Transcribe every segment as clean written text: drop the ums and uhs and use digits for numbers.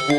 All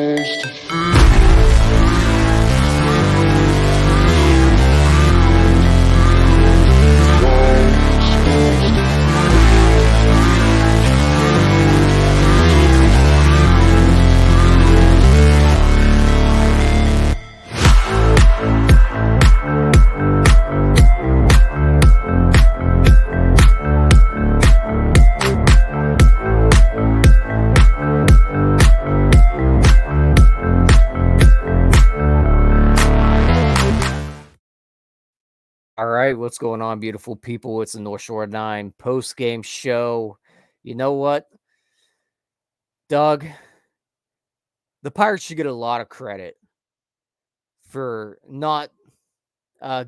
right, what's going on, beautiful people? It's the North Shore 9 Postgame Show. You know what, Doug? The Pirates should get a lot of credit for not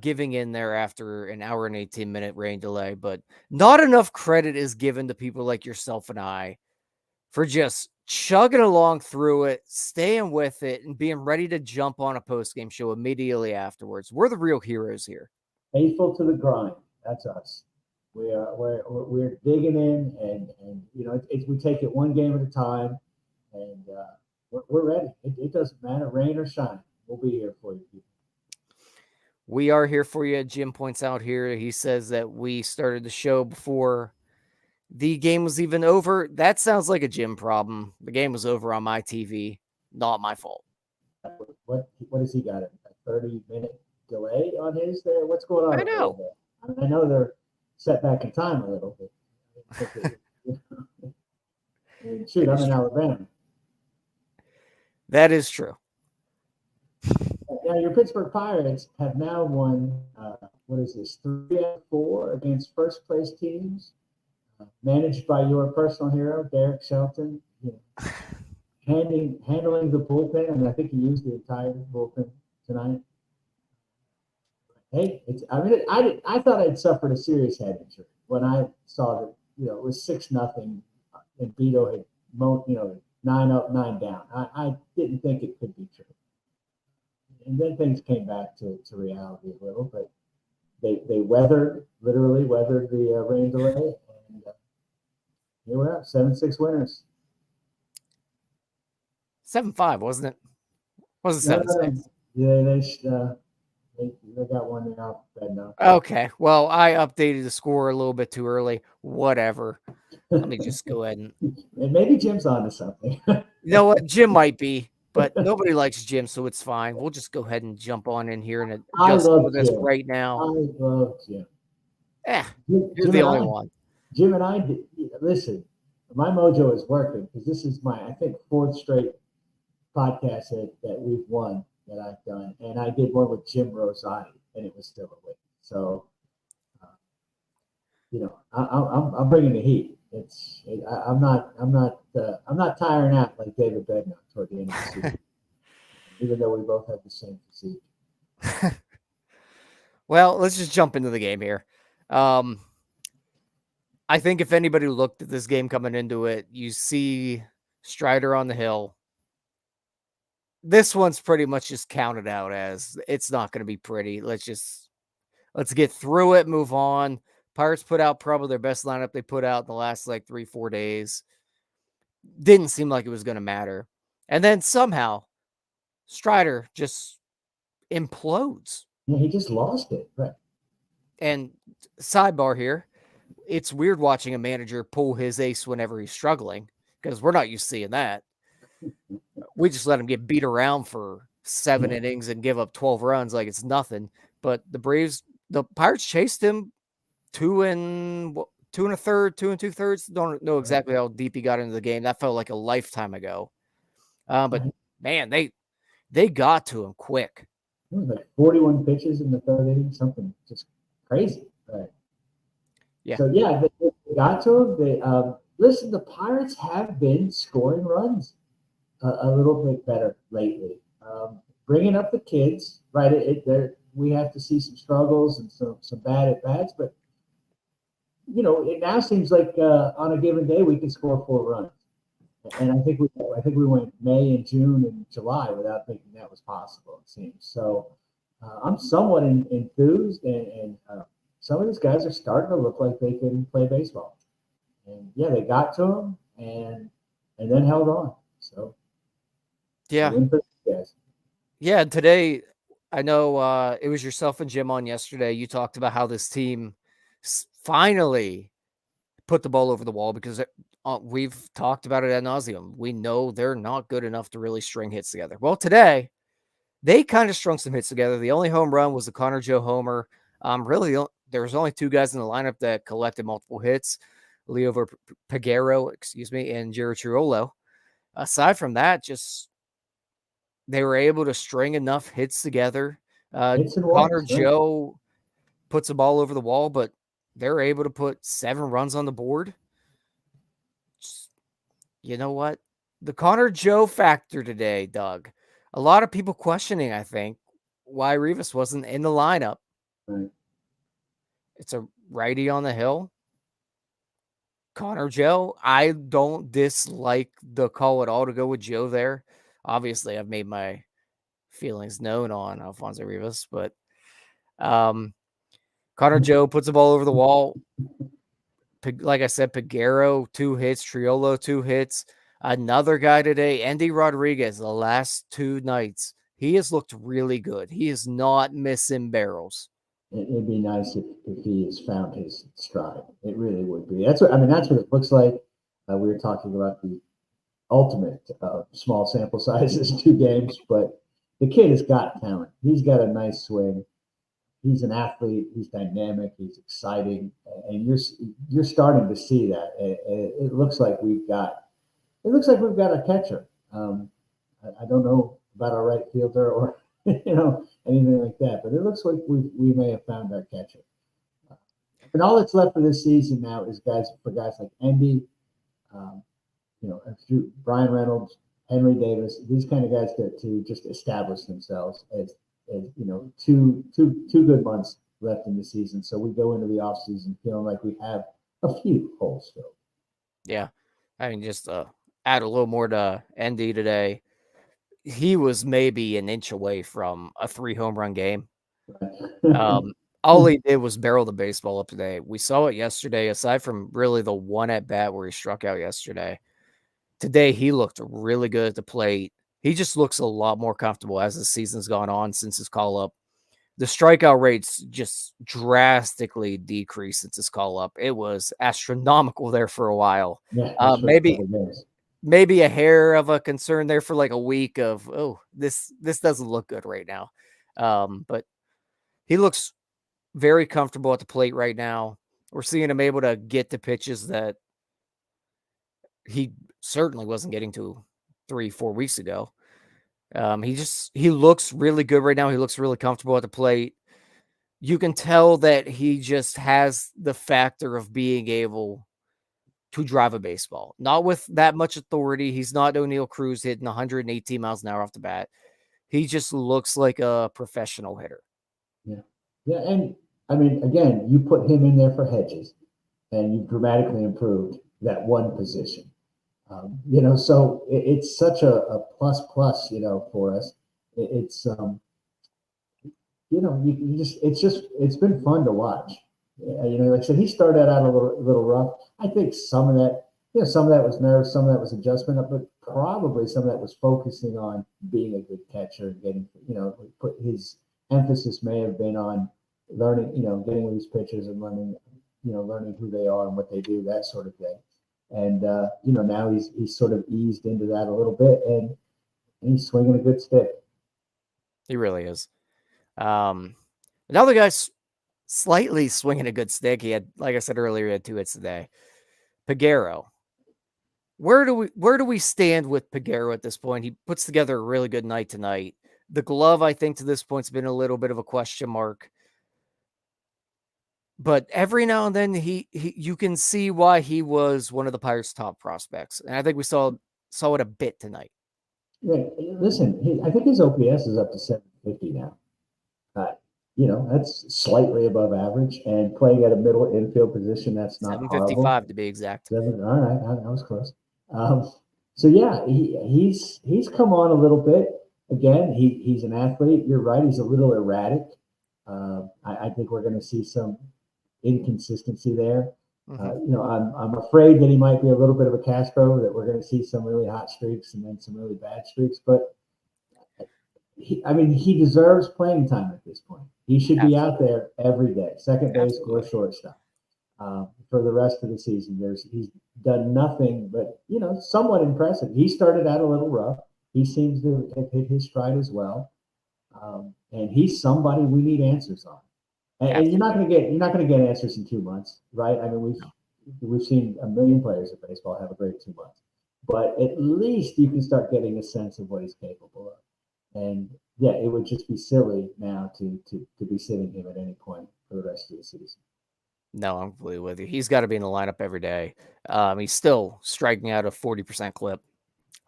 giving in there after an hour and 18-minute rain delay, but not enough credit is given to people like yourself and I for just chugging along through it, staying with it, and being ready to jump on a postgame show immediately afterwards. We're the real heroes here. Faithful to the grind. That's us. We're digging in, and you know, we take it one game at a time, and we're ready. It doesn't matter, rain or shine. We'll be here for you, people. We are here for you. Jim points out here, he says that we started the show before the game was even over. That sounds like a Jim problem. The game was over on my TV. Not my fault. What has he got? A 30-minute delay on his there? What's going on? I know. I know they're set back in time a little bit. Shoot, I'm in Alabama. That is true. Now, your Pittsburgh Pirates have now won, 3 out of 4 against first-place teams, managed by your personal hero, Derek Shelton, handling the bullpen. I mean, I think he used the entire bullpen tonight. Hey, I thought I'd suffered a serious head injury when I saw that, it was 6-0 and Beto had, 9 up, 9 down. I didn't think it could be true. And then things came back to reality a little, but they literally weathered the rain delay, and here we are, 7-6 winners. 7-5, wasn't it? Was it 7-6? Yeah, they got one out bad now. Okay, well, I updated the score a little bit too early. Whatever. Let me just go ahead and maybe Jim's onto something. You know what? Jim might be, but nobody likes Jim, so it's fine. We'll just go ahead and jump on in here and adjust with this right now. I love Jim. You're the only one. Jim and I, listen, my mojo is working because this is my, I think, 4th straight podcast that we've won that I've done. And I did one with Jim Rosati, and it was still a win. So, I'm bringing the heat. I'm not tiring out like David Bednar toward the end of the season, even though we both have the same physique. Well, let's just jump into the game here. I think if anybody looked at this game coming into it, you see Strider on the hill. This one's pretty much just counted out as it's not going to be pretty. Let's get through it, move on. Pirates put out probably their best lineup they put out in the last 3-4 days. Didn't seem like it was going to matter. And then somehow Strider just implodes. Yeah, he just lost it. Right. And sidebar here, it's weird watching a manager pull his ace whenever he's struggling because we're not used to seeing that. We just let him get beat around for 7 innings and give up 12 runs like it's nothing. But the Pirates chased him 2 1/3, 2 2/3. Don't know exactly how deep he got into the game. That felt like a lifetime ago. But man, they got to him quick. It was like 41 pitches in the 3rd inning, something just crazy. Right. Yeah. So yeah, they got to him. Listen, the Pirates have been scoring runs a little bit better lately. Bringing up the kids, right? We have to see some struggles and some bad at bats, but it now seems like on a given day we can score 4 runs, and I think we went May and June and July without thinking that was possible. It seems so. I'm somewhat enthused, and some of these guys are starting to look like they can play baseball. And yeah, they got to him and then held on. So A Yeah. win for the guys. Yeah. Today, I know it was yourself and Jim on yesterday. You talked about how this team finally put the ball over the wall because we've talked about it ad nauseum. We know they're not good enough to really string hits together. Well, today, they kind of strung some hits together. The only home run was the Connor Joe homer. Really, there was only two guys in the lineup that collected multiple hits, Leo Pagero, and Jared Triolo. Aside from that, just they were able to string enough hits together. Hits and Connor walks, right? Joe puts the ball over the wall, but they're able to put 7 runs on the board. Just, you know what? The Connor Joe factor today, Doug. A lot of people questioning, I think, why Rivas wasn't in the lineup. Right. It's a righty on the hill. Connor Joe, I don't dislike the call at all to go with Joe there. Obviously, I've made my feelings known on Alfonso Rivas, but Connor Joe puts the ball over the wall. Like I said, Pagero, 2 hits, Triolo, 2 hits. Another guy today, Andy Rodriguez, the last 2 nights, he has looked really good. He is not missing barrels. It'd be nice if he has found his stride. It really would be. That's what I mean. That's what it looks like. We were talking about the ultimate small sample sizes, 2 games, but the kid has got talent. He's got a nice swing. He's an athlete. He's dynamic. He's exciting, and you're starting to see that. It looks like we've got. It looks like we've got a catcher. I don't know about our right fielder or anything like that, but it looks like we may have found our catcher. And all that's left for this season now is guys like Endy, um, Brian Reynolds, Henry Davis, these kind of guys to just establish themselves as two good months left in the season. So we go into the off season feeling like we have a few holes filled. Yeah. I mean, just add a little more to Endy today. He was maybe an inch away from a 3 home run game. All he did was barrel the baseball up today. We saw it yesterday, aside from really the one at bat where he struck out yesterday. Today, he looked really good at the plate. He just looks a lot more comfortable as the season's gone on since his call up. The strikeout rates just drastically decreased since his call up. It was astronomical there for a while. Yeah, Maybe a hair of a concern there for like a week of, this doesn't look good right now. But he looks very comfortable at the plate right now. We're seeing him able to get the pitches that he certainly wasn't getting to 3-4 weeks ago. He looks really good right now. He looks really comfortable at the plate. You can tell that he just has the factor of being able to drive a baseball, not with that much authority. He's not O'Neal Cruz hitting 118 miles an hour off the bat. He just looks like a professional hitter. Yeah. Yeah. And I mean, again, you put him in there for Hedges and you've dramatically improved that one position. So it's such a plus, for us. It's, it's been fun to watch. Like I said, he started out a little rough. I think some of that was nerves, some of that was adjustment, but probably some of that was focusing on being a good catcher and getting, put his emphasis may have been on learning, getting with these pitchers and learning who they are and what they do, that sort of thing. And now he's sort of eased into that a little bit, and he's swinging a good stick. He really is. Another guy's slightly swinging a good stick. He had, like I said earlier, he had 2 hits today. Pagero. Where do we stand with Pagero at this point? He puts together a really good night tonight. The glove, I think, to this point has been a little bit of a question mark. But every now and then, you can see why he was one of the Pirates' top prospects, and I think we saw it a bit tonight. Yeah, listen, I think his OPS is up to 750 now. That's slightly above average, and playing at a middle infield position, that's not 755 horrible. to be exact. All right, that was close. So yeah, he's come on a little bit. Again, he's an athlete. You're right. He's a little erratic. I think we're going to see some inconsistency there. I'm afraid that he might be a little bit of a Castro, that we're going to see some really hot streaks and then some really bad streaks. But he deserves playing time at this point. He should be out Absolutely. there every day, second base or Absolutely. shortstop, for the rest of the season. He's done nothing but somewhat impressive. He started out a little rough. He seems to have hit his stride as well, and he's somebody we need answers on. And Absolutely. you're not going to get answers in 2 months, right? I mean, No. we've seen a million players of baseball have a great 2 months, but at least you can start getting a sense of what he's capable of. And yeah, it would just be silly now to be sitting him at any point for the rest of the season. No, I'm completely with you. He's got to be in the lineup every day. He's still striking out a 40% clip.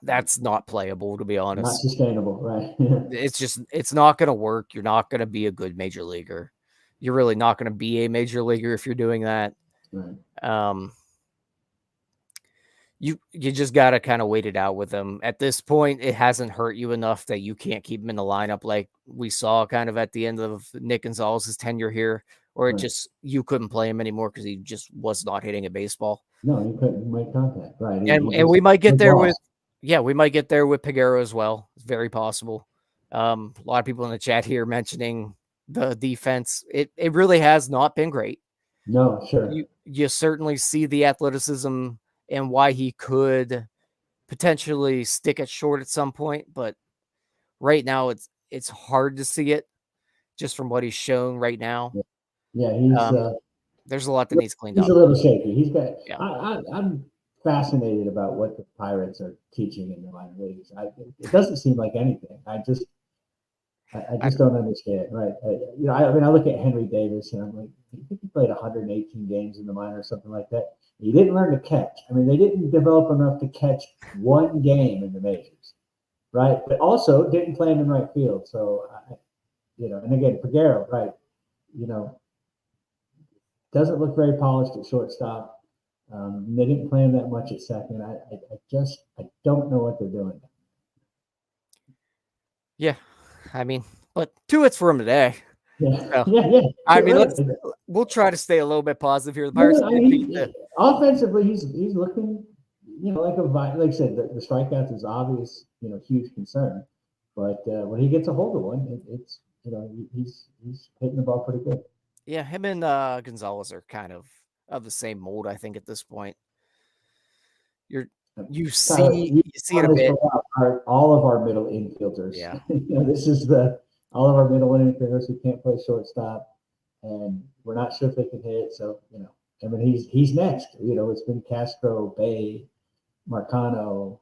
That's not playable, to be Not honest. sustainable, right? It's not going to work. You're not going to be a good major leaguer. You're really not going to be a major leaguer if you're doing that. Right. You just got to kind of wait it out with him. At this point, it hasn't hurt you enough that you can't keep him in the lineup like we saw kind of at the end of Nick Gonzalez's tenure here, or it Right. just you couldn't play him anymore because he just was not hitting a baseball. No, he couldn't make contact. Right. And we might get there with we might get there with Peguero as well. It's very possible. A lot of people in the chat here mentioning the defense. It really has not been great. No, sure. You certainly see the athleticism and why he could potentially stick it short at some point, but right now it's hard to see it just from what he's shown right now. Yeah, he's there's a lot that needs cleaned he's up. a little shaky. He's got. Yeah. I'm fascinated about what the Pirates are teaching in the minor leagues. It doesn't seem like anything. I just don't understand. Right. I mean, I look at Henry Davis and I'm like, I think he played 118 games in the minor or something like that. He didn't learn to catch. I mean, they didn't develop enough to catch one game in the majors, right? But also didn't play him in right field. So, and again, Peguero, right? Doesn't look very polished at shortstop. They didn't play him that much at second. I don't know what they're doing. Yeah, I mean, but 2 hits for him today. Yeah, So, yeah. I mean, we'll try to stay a little bit positive here. The Pirates offensively, he's looking, like like I said, the strikeouts is obvious, huge concern. But when he gets a hold of one, it's he's hitting the ball pretty good. Yeah, him and Gonzalez are kind of the same mold, I think, at this point. You see it a bit. All of our middle infielders. Yeah. This is all of our middle infielders who can't play shortstop, and we're not sure if they can hit. So I mean, he's next. It's been Castro, Bay, Marcano,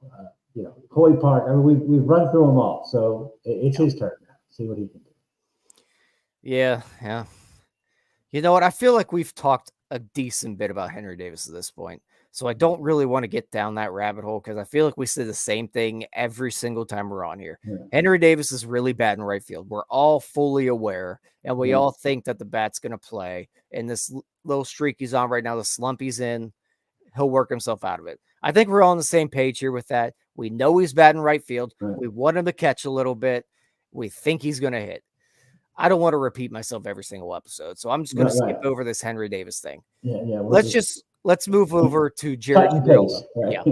Hoy Park. I mean, we've run through them all. So it's his turn now. See what he can do. Yeah. You know what? I feel like we've talked a decent bit about Henry Davis at this point. So I don't really want to get down that rabbit hole because I feel like we say the same thing every single time we're on here. Yeah. Henry Davis is really bad in right field. We're all fully aware, and we all think that the bat's going to play. And this little streak he's on right now, the slump he's in, he'll work himself out of it. I think we're all on the same page here with that. We know he's bad in right field. Right. We want him to catch a little bit. We think he's going to hit. I don't want to repeat myself every single episode, so I'm just going to skip over this Henry Davis thing. Yeah. Let's move over to Jared Triolo. Right? Yeah,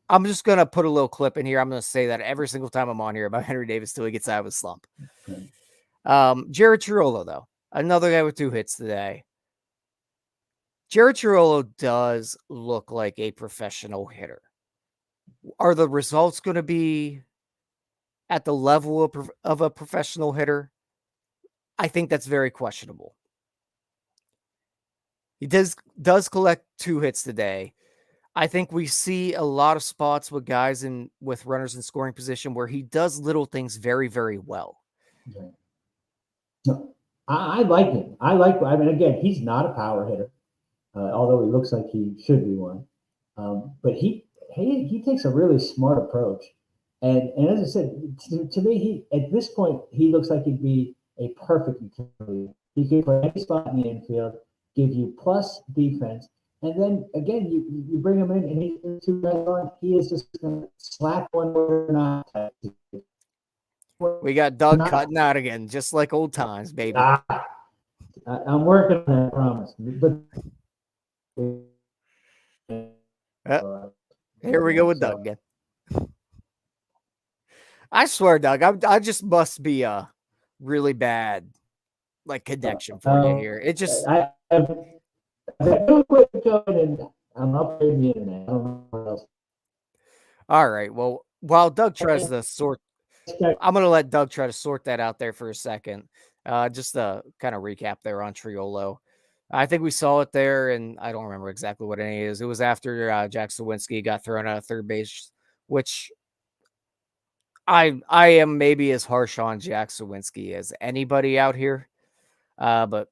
I'm just going to put a little clip in here. I'm going to say that every single time I'm on here about Henry Davis till he gets out of his slump. Jared Triolo, though, another guy with 2 hits today. Jared Triolo does look like a professional hitter. Are the results going to be at the level of a professional hitter? I think that's very questionable. He does collect 2 hits today. I think we see a lot of spots with guys with runners in scoring position where he does little things very, very well. Okay. No, I like him. I mean, again, he's not a power hitter, although he looks like he should be one. But he takes a really smart approach. And as I said, to me, at this point, he looks like he'd be a perfect utility. He could play any spot in the infield, give you plus defense, and then again, you bring him in and he's 2 guys on. He is just going to slap one or not. We got Doug cutting out again, just like old times, baby. I'm working on that, I promise. Here we go with Doug again. I swear, Doug, I just must be a really bad like connection for you here. It just I've got no equipment going, and I'm upgrading the internet. I don't know what else. all right. Well, while Doug tries to sort, I'm gonna let Doug try to sort that out there for a second. Just to kind of recap there on Triolo. I think we saw it there, and I don't remember exactly what it is. It was after Jack Sawinski got thrown out of third base, which I am maybe as harsh on Jack Sawinski as anybody out here. But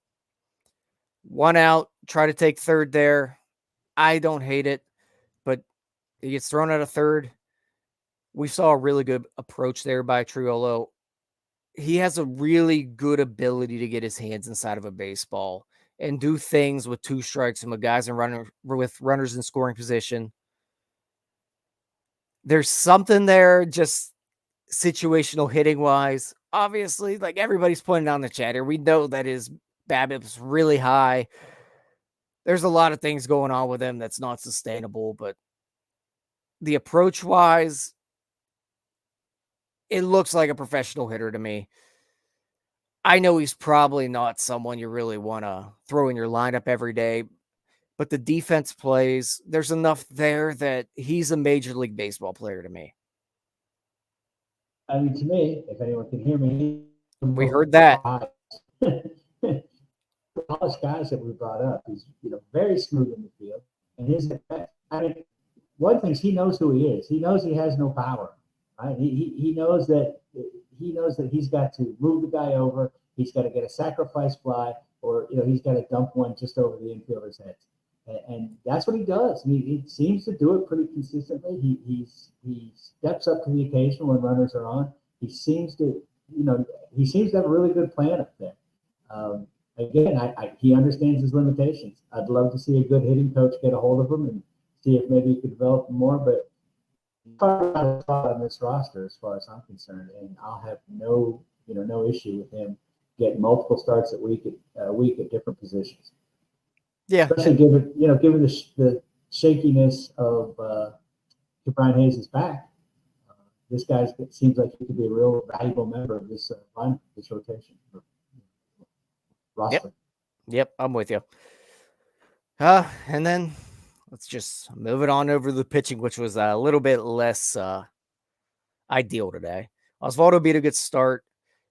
one out, try to take third there. I don't hate it, but he gets thrown out of third. We saw a really good approach there by Triolo. He has a really good ability to get his hands inside of a baseball and do things with two strikes and with guys and with runners in scoring position. There's something there, just situational hitting wise. Obviously, like everybody's pointing out in the chat here, we know that his BABIP's really high. There's a lot of things going on with him that's not sustainable, but the approach wise, it looks like a professional hitter to me. I know he's probably not someone you really want to throw in your lineup every day, but the defense plays, there's enough there that he's a Major League Baseball player to me. I mean, to me, if anyone can hear me, we heard that. Polished guys that we brought up, he's very smooth in the field, and his I mean, one thing he knows who he is. He knows he has no power. Right? He knows that he's got to move the guy over. He's got to get a sacrifice fly, or he's got to dump one just over the infielder's head, and that's what he does. He seems to do it pretty consistently. He steps up to the occasion when runners are on. He seems to have a really good plan up there. Again, he understands his limitations. I'd love to see a good hitting coach get a hold of him and see if maybe he could develop more. But he's on this roster as far as I'm concerned, and I'll have no issue with him getting multiple starts a week at different positions. Yeah, especially given the shakiness of Brian Hayes' back. This guy seems like he could be a real valuable member of this rotation. Roster. Yep, I'm with you. And then let's just move it on over to the pitching, which was a little bit less ideal today. Osvaldo beat a good start.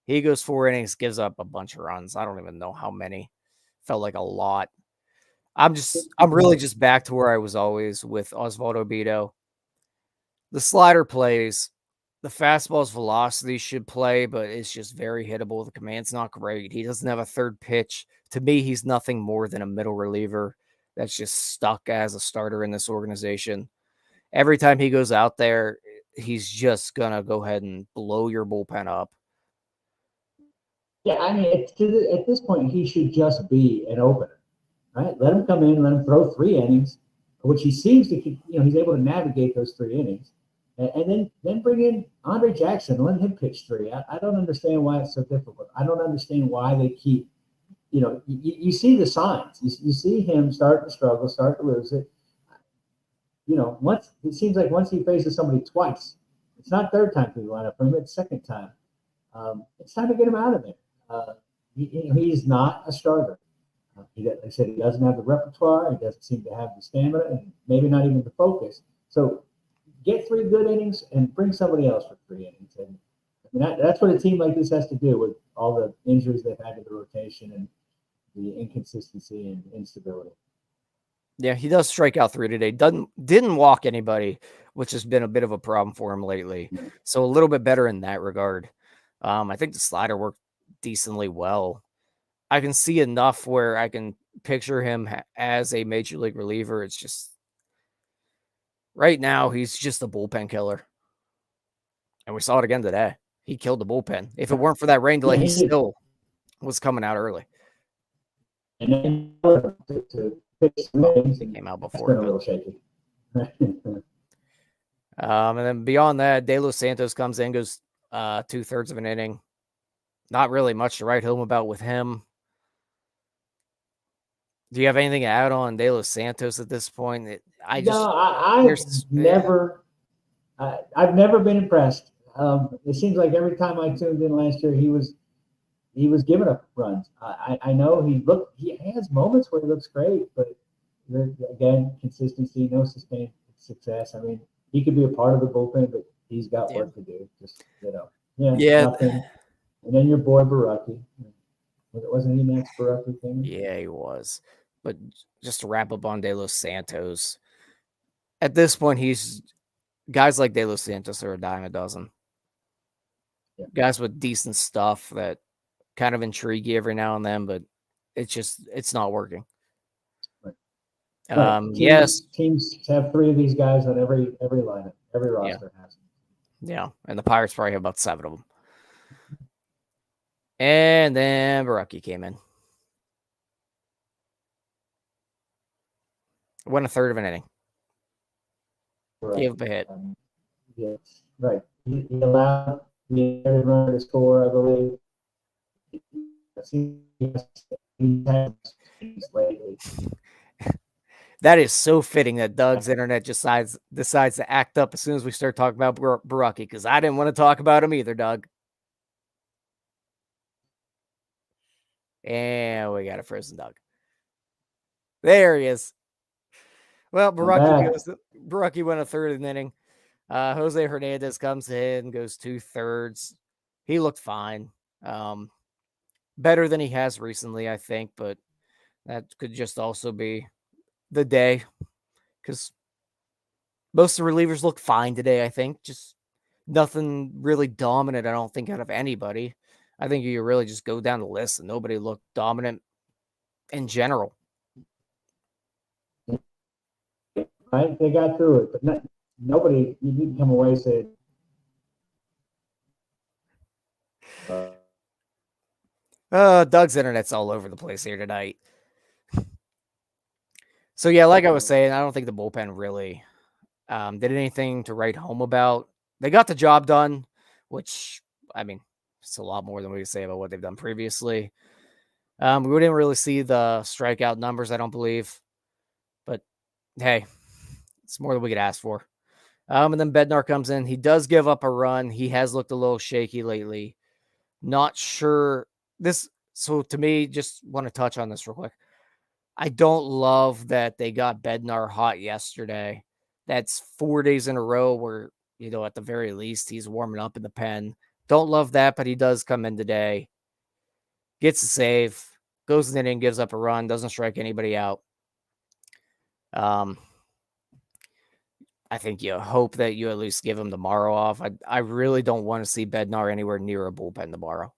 He goes 4 innings, gives up a bunch of runs. I don't even know how many. Felt like a lot. I'm really just back to where I was always with Osvaldo Bido. The slider plays. The fastball's velocity should play, but it's just very hittable. The command's not great. He doesn't have a third pitch. To me, he's nothing more than a middle reliever that's just stuck as a starter in this organization. Every time he goes out there, he's just going to go ahead and blow your bullpen up. Yeah, I mean, at this point, he should just be an opener, right? Let him come in, let him throw 3 innings, which he seems to keep, he's able to navigate those 3 innings. And then bring in Andre Jackson, let him pitch 3. I don't understand why it's so difficult. I don't understand why they keep, you see the signs. You see him start to struggle, start to lose it. Once it seems like once he faces somebody twice, it's not third time through the lineup for him, it's second time. It's time to get him out of there. He's not a starter. Like I said, he doesn't have the repertoire. He doesn't seem to have the stamina, and maybe not even the focus. So get 3 good innings and bring somebody else for 3 innings. And I mean, that's what a team like this has to do with all the injuries they've had to the rotation and the inconsistency and instability. Yeah, he does strike out 3 today. Didn't walk anybody, which has been a bit of a problem for him lately. So a little bit better in that regard. I think the slider worked decently well. I can see enough where I can picture him as a major league reliever. It's just right now he's just a bullpen killer. And we saw it again today. He killed the bullpen. If it weren't for that rain delay, he still was coming out early. And then to fix things, he came out before. Been a little shaky. And then beyond that, De Los Santos comes in, goes 2/3 of an inning. Not really much to write home about with him. Do you have anything to add on De Los Santos at this point? I've never been impressed. It seems like every time I tuned in last year, he was giving up runs. I know he has moments where he looks great, but again, consistency, no sustained success. I mean, he could be a part of the bullpen, but he's got work to do. Just nothing. And then your boy Baraki. Wasn't he next, Baraki thing? Yeah, he was. But just to wrap up on De Los Santos, at this point, guys like De Los Santos are a dime a dozen. Yeah. Guys with decent stuff that kind of intrigue you every now and then, but it's not working. Right. Teams have 3 of these guys on every lineup, every roster has them. Yeah, and the Pirates probably have about 7 of them. And then Baraki came in. Went a third of an inning. Right. Gave up a hit. Yes, right. He allowed the runner to score, I believe. That is so fitting that Doug's internet decides to act up as soon as we start talking about Baraki, because I didn't want to talk about him either, Doug. And we got a frozen Doug. There he is. Well, Baraki went a third of an inning. Jose Hernandez comes in, goes 2/3. He looked fine. Better than he has recently, I think, but that could just also be the day, because most of the relievers look fine today, I think. Just nothing really dominant, I don't think, out of anybody. I think you really just go down the list and nobody looked dominant in general. Right? They got through it, but nobody, you didn't come away and say, Doug's internet's all over the place here tonight. So, yeah, like I was saying, I don't think the bullpen really did anything to write home about. They got the job done, which, I mean, it's a lot more than we could say about what they've done previously. We didn't really see the strikeout numbers, I don't believe. But, hey, it's more than we could ask for. And then Bednar comes in. He does give up a run. He has looked a little shaky lately. Not sure. So to me, just want to touch on this real quick. I don't love that they got Bednar hot yesterday. That's 4 days in a row where, at the very least, he's warming up in the pen. Don't love that, but he does come in today. Gets a save. Goes in the inning, gives up a run. Doesn't strike anybody out. I think you hope that you at least give him tomorrow off. I really don't want to see Bednar anywhere near a bullpen tomorrow.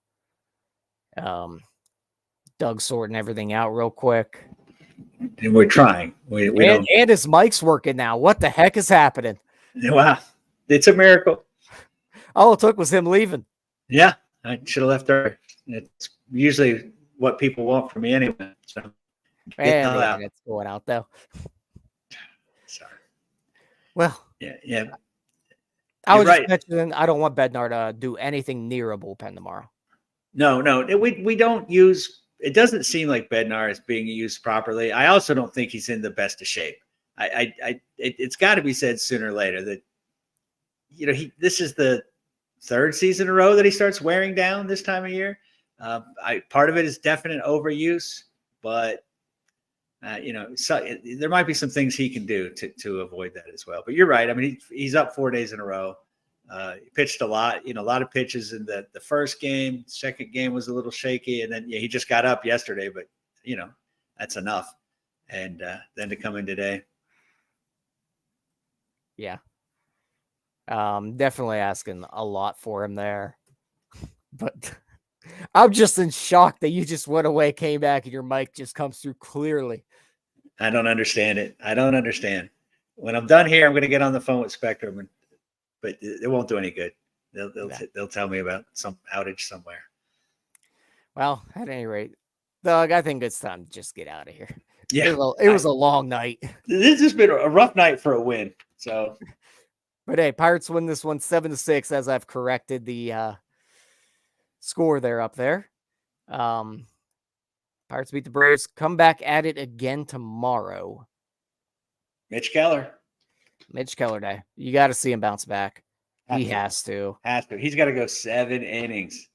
Doug's sorting everything out real quick. And we're trying. And his mic's working now. What the heck is happening? Wow. It's a miracle. All it took was him leaving. Yeah. I should have left early. It's usually what people want from me anyway. So and the internet's going out though. Sorry. Well, yeah. I was just mentioning I don't want Bednar to do anything near a bullpen tomorrow. No. We don't use. It doesn't seem like Bednar is being used properly. I also don't think he's in the best of shape. It's got to be said sooner or later that this is the 3rd season in a row that he starts wearing down this time of year. Part of it is definite overuse, but there might be some things he can do to avoid that as well. But you're right. I mean, he's up 4 days in a row. He pitched a lot, a lot of pitches in the first game. Second game was a little shaky, and then he just got up yesterday. But that's enough. And then to come in today, yeah, definitely asking a lot for him there. But I'm just in shock that you just went away, came back, and your mic just comes through clearly. I don't understand it. I don't understand. When I'm done here, I'm going to get on the phone with Spectrum, but it won't do any good. They'll tell me about some outage somewhere. Well, at any rate, Doug, I think it's time to just get out of here. Yeah, it was a long night. This has been a rough night for a win. So, but hey, Pirates win this one 7-6, as I've corrected the score there up there. Pirates beat the Braves. Come back at it again tomorrow. Mitch Keller Day. You got to see him bounce back. He has to. Has to. He's got to go 7 innings.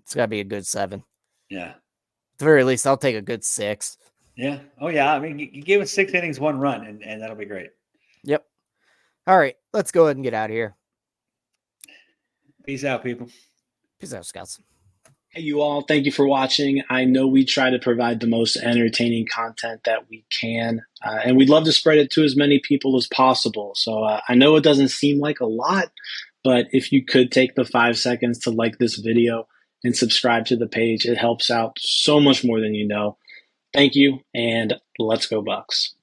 It's got to be a good 7. Yeah. At the very least, I'll take a good 6. Yeah. Oh, yeah. I mean, you give us 6 innings, 1 run, and that'll be great. Yep. All right. Let's go ahead and get out of here. Peace out, people. Peace out, Scouts. Hey, you all. Thank you for watching. I know we try to provide the most entertaining content that we can, and we'd love to spread it to as many people as possible. So I know it doesn't seem like a lot, but if you could take the 5 seconds to like this video and subscribe to the page, it helps out so much more than you know. Thank you, and let's go Bucs.